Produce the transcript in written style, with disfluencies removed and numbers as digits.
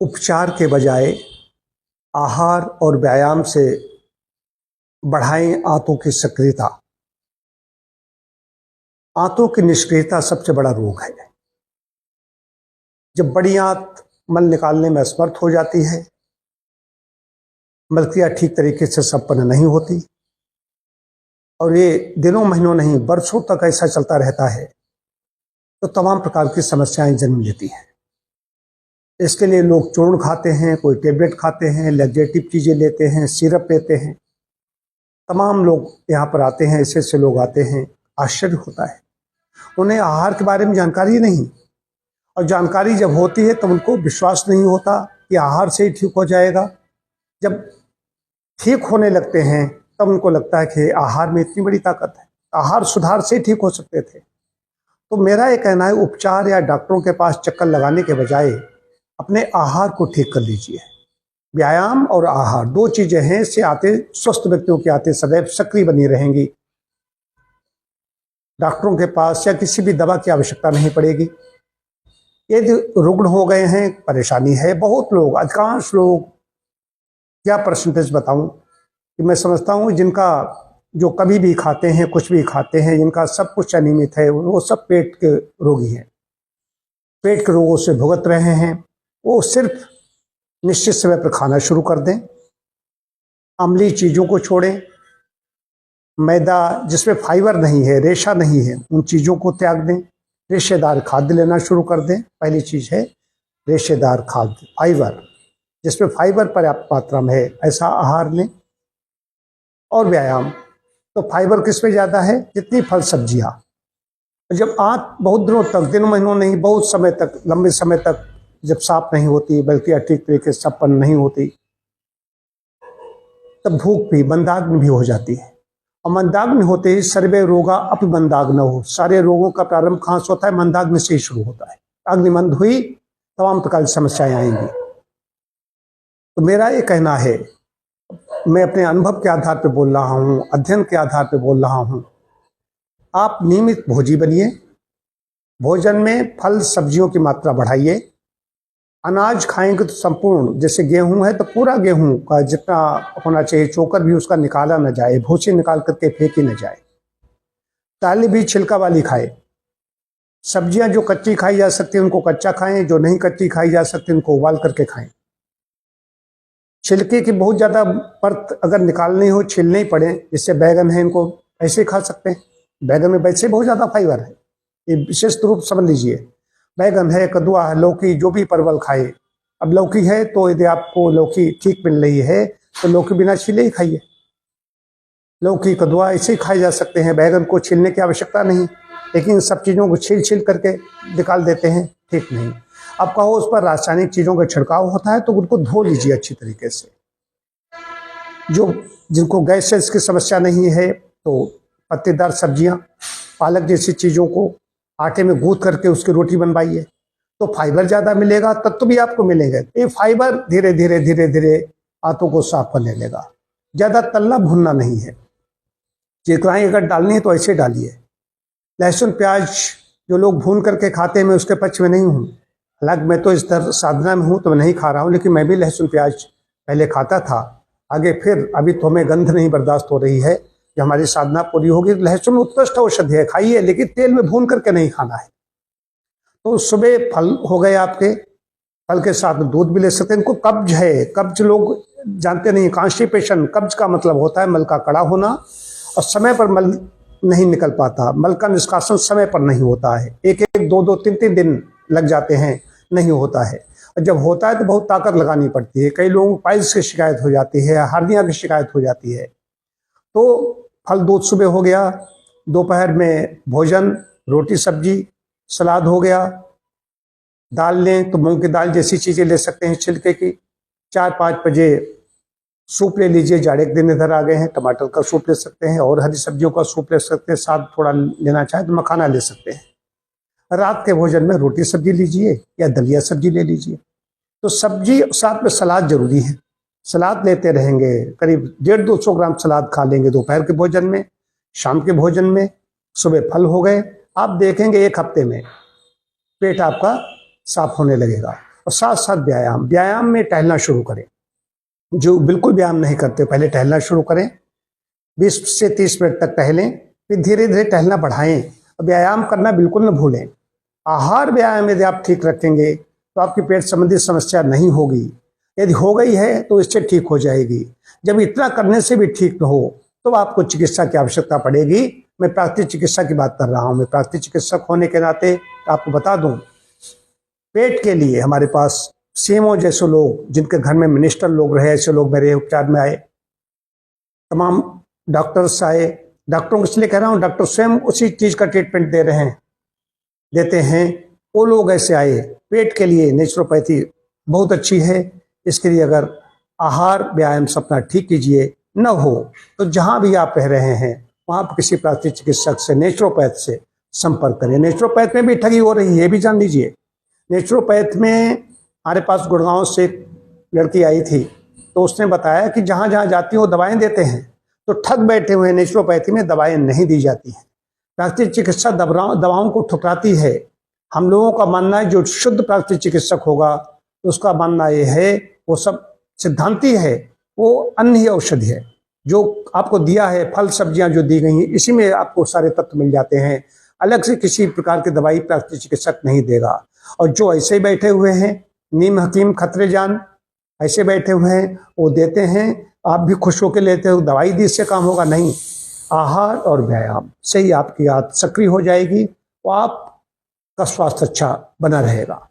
उपचार के बजाय आहार और व्यायाम से बढ़ाएं आंतों की सक्रियता। आंतों की निष्क्रियता सबसे बड़ा रोग है। जब बड़ी आंत मल निकालने में असमर्थ हो जाती है, मलक्रिया ठीक तरीके से संपन्न नहीं होती और ये दिनों महीनों नहीं वर्षों तक ऐसा चलता रहता है, तो तमाम प्रकार की समस्याएं जन्म लेती हैं। इसके लिए लोग चूर्ण खाते हैं, कोई टेबलेट खाते हैं, लैक्सेटिव चीज़ें लेते हैं, सिरप लेते हैं। तमाम लोग यहाँ पर आते हैं, ऐसे लोग आते हैं, आश्चर्य होता है। उन्हें आहार के बारे में जानकारी नहीं, और जानकारी जब होती है तो उनको विश्वास नहीं होता कि आहार से ही ठीक हो जाएगा। जब ठीक होने लगते हैं तब उनको लगता है कि आहार में इतनी बड़ी ताकत है, आहार सुधार से ठीक हो सकते थे। तो मेरा ये कहना है, उपचार या डॉक्टरों के पास चक्कर लगाने के बजाय अपने आहार को ठीक कर लीजिए। व्यायाम और आहार दो चीजें हैं, इससे आते स्वस्थ व्यक्तियों की आते सदैव सक्रिय बनी रहेंगी। डॉक्टरों के पास या किसी भी दवा की आवश्यकता नहीं पड़ेगी। यदि रुग्ण हो गए हैं, परेशानी है, बहुत लोग, अधिकांश लोग, क्या परसेंटेज बताऊं कि मैं समझता हूं जिनका जो कभी भी खाते हैं, कुछ भी खाते हैं, जिनका सब कुछ अनियमित है, वो सब पेट के रोगी हैं, पेट के रोगों से भुगत रहे हैं। वो सिर्फ निश्चित समय पर खाना शुरू कर दें, अम्लीय चीज़ों को छोड़ें, मैदा जिसमें फाइबर नहीं है, रेशा नहीं है, उन चीज़ों को त्याग दें, रेशेदार खाद्य लेना शुरू कर दें। पहली चीज़ है रेशेदार खाद्य, फाइबर, जिसमें फाइबर पर्याप्त मात्रा में है, ऐसा आहार लें। और व्यायाम, तो फाइबर किस में ज़्यादा है, जितनी फल सब्जियाँ। जब आंत बहुत दिनों तक, दिनों महीनों नहीं, बहुत समय तक, लंबे समय तक जब साफ नहीं होती, बल्कि ठीक तरीके से संपन्न नहीं होती, तब भूख भी, मंदाग्नि भी हो जाती है। और मंदाग्नि होते ही सर्वे रोगा अपि मंदाग्न हो, सारे रोगों का प्रारंभ कहाँ से होता है, मंदाग्नि से ही शुरू होता है। अग्निमंद हुई, तमाम प्रकार की समस्याएं आएंगी। तो मेरा ये कहना है, मैं अपने अनुभव के आधार पर बोल रहा हूँ, अध्ययन के आधार पर बोल रहा हूँ, आप नियमित भोजी बनिए। भोजन में फल सब्जियों की मात्रा बढ़ाइए। अनाज खाएंगे तो संपूर्ण, जैसे गेहूं है तो पूरा गेहूं का जितना होना चाहिए, चोकर भी उसका निकाला न जाए, भूसी निकाल करके फेंकी न जाए। दालें भी छिलका वाली खाए। सब्जियां जो कच्ची खाई जा सकती हैं उनको कच्चा खाएं, जो नहीं कच्ची खाई जा सकती उनको उबाल करके खाएं। छिलके की बहुत ज़्यादा परत अगर निकालनी हो, छिलने ही पड़े, जैसे बैगन है, इनको ऐसे खा सकते हैं। बैगन में वैसे बहुत ज़्यादा फाइबर है, ये विशेष रूप समझ लीजिए। बैगन है, कद्दुआ है, लौकी, जो भी परवल खाए। अब लौकी है तो यदि आपको लौकी ठीक मिल रही है तो लौकी बिना छीले ही खाइए। लौकी, कद्दुआ ऐसे ही खाए जा सकते हैं, बैगन को छीलने की आवश्यकता नहीं। लेकिन सब चीज़ों को छील करके निकाल देते हैं, ठीक नहीं। अब कहो उस पर रासायनिक चीज़ों का छिड़काव होता है तो उनको धो लीजिए अच्छी तरीके से। जिनको गैस की समस्या नहीं है तो पत्तेदार सब्जियां, पालक जैसी चीज़ों को आटे में गूंथ करके उसकी रोटी बनवाइए, तो फाइबर ज़्यादा मिलेगा, तत्व भी आपको मिलेंगे। ये फाइबर धीरे धीरे धीरे धीरे आंतों को साफ करने लगेगा। ज़्यादा तलना भुनना नहीं है। चिकनाई अगर डालनी है तो ऐसे डालिए। लहसुन प्याज जो लोग भून करके खाते हैं, मैं उसके पक्ष में नहीं हूँ। हालांकि मैं तो इस साधना में हूँ तो मैं नहीं खा रहा हूँ, लेकिन मैं भी लहसुन प्याज पहले खाता था। आगे फिर अभी तो हमें गंध नहीं बर्दाश्त हो रही है, कि हमारी साधना पूरी होगी। लहसुन उत्कृष्ट औषधि है, खाइए, लेकिन तेल में भून करके नहीं खाना है। तो सुबह फल हो गए आपके, फल के साथ दूध भी ले सकते हैं। इनको कब्ज है, कब्ज लोग जानते नहीं। कॉन्स्टिपेशन, कब्ज का मतलब होता है मल का कड़ा होना, और समय पर मल नहीं निकल पाता, मल का निष्कासन समय पर नहीं होता है। एक एक, दो दो, तीन तीन दिन लग जाते हैं, नहीं होता है। और जब होता है तो बहुत ताकत लगानी पड़ती है। कई लोगों को पाइल्स की शिकायत हो जाती है, हार्निया की शिकायत हो जाती है। तो फल दूध सुबह हो गया, दोपहर में भोजन, रोटी सब्जी, सलाद हो गया। दाल लें तो मूंग की दाल जैसी चीज़ें ले सकते हैं छिलके की। 4-5 बजे सूप ले लीजिए, जाड़े के दिन इधर आ गए हैं, टमाटर का सूप ले सकते हैं, और हरी सब्जियों का सूप ले सकते हैं। साथ थोड़ा लेना चाहे तो मखाना ले सकते हैं। रात के भोजन में रोटी सब्जी लीजिए या दलिया सब्जी ले लीजिए। तो सब्जी साथ में सलाद जरूरी है। सलाद लेते रहेंगे, करीब 150-200 ग्राम सलाद खा लेंगे दोपहर के भोजन में, शाम के भोजन में। सुबह फल हो गए, आप देखेंगे 1 हफ्ते में पेट आपका साफ होने लगेगा। और साथ साथ व्यायाम, व्यायाम में टहलना शुरू करें। जो बिल्कुल व्यायाम नहीं करते पहले टहलना शुरू करें, 20 से 30 मिनट तक टहलें, फिर धीरे धीरे टहलना बढ़ाएं। व्यायाम करना बिल्कुल न भूलें। आहार व्यायाम यदि आप ठीक रखेंगे तो आपकी पेट संबंधी समस्या नहीं होगी। यदि हो गई है तो इससे ठीक हो जाएगी। जब इतना करने से भी ठीक न हो तो आपको चिकित्सा की आवश्यकता पड़ेगी। मैं प्राकृतिक चिकित्सा की बात कर रहा हूँ। मैं प्राकृतिक चिकित्सक होने के नाते आपको बता दूं, पेट के लिए हमारे पास सीएमओ जैसे लोग, जिनके घर में मिनिस्टर लोग रहे, ऐसे लोग मेरे उपचार में आए। तमाम डॉक्टर्स आए। डॉक्टरों को इसलिए कह रहा हूँ, डॉक्टर स्वयं उसी चीज का ट्रीटमेंट देते हैं। वो लोग ऐसे आए। पेट के लिए नेचुरोपैथी बहुत अच्छी है। इसके लिए अगर आहार व्यायाम अपना ठीक कीजिए, न हो तो जहां भी आप रह रहे हैं वहां पर किसी प्राकृतिक चिकित्सक से, नेचुरोपैथ से संपर्क करें। नेचुरोपैथ में भी ठगी हो रही है, भी जान लीजिए। नेचुरोपैथ में हमारे पास गुड़गांव से एक लड़की आई थी, तो उसने बताया कि जहां जहां जाती हैं वो दवाएं देते हैं, तो ठग बैठे हुए। नेचुरोपैथी में दवाएं नहीं दी जाती हैं। प्राकृतिक चिकित्सा दवाओं को ठुकराती है। हम लोगों का मानना है जो शुद्ध प्राकृतिक चिकित्सक होगा उसका मानना ये है, वो सब सिद्धांती है, वो अन्न ही औषधि है। जो आपको दिया है, फल सब्जियां जो दी गई हैं, इसी में आपको सारे तत्व मिल जाते हैं। अलग से किसी प्रकार की दवाई प्राकृतिक चिकित्सक नहीं देगा। और जो ऐसे बैठे हुए हैं, नीम हकीम खतरे जान ऐसे बैठे हुए हैं, वो देते हैं, आप भी खुश होकर लेते हो। दवाई दी इससे काम होगा नहीं। आहार और व्यायाम से ही आपकी आंत सक्रिय हो जाएगी और आपका स्वास्थ्य अच्छा बना रहेगा।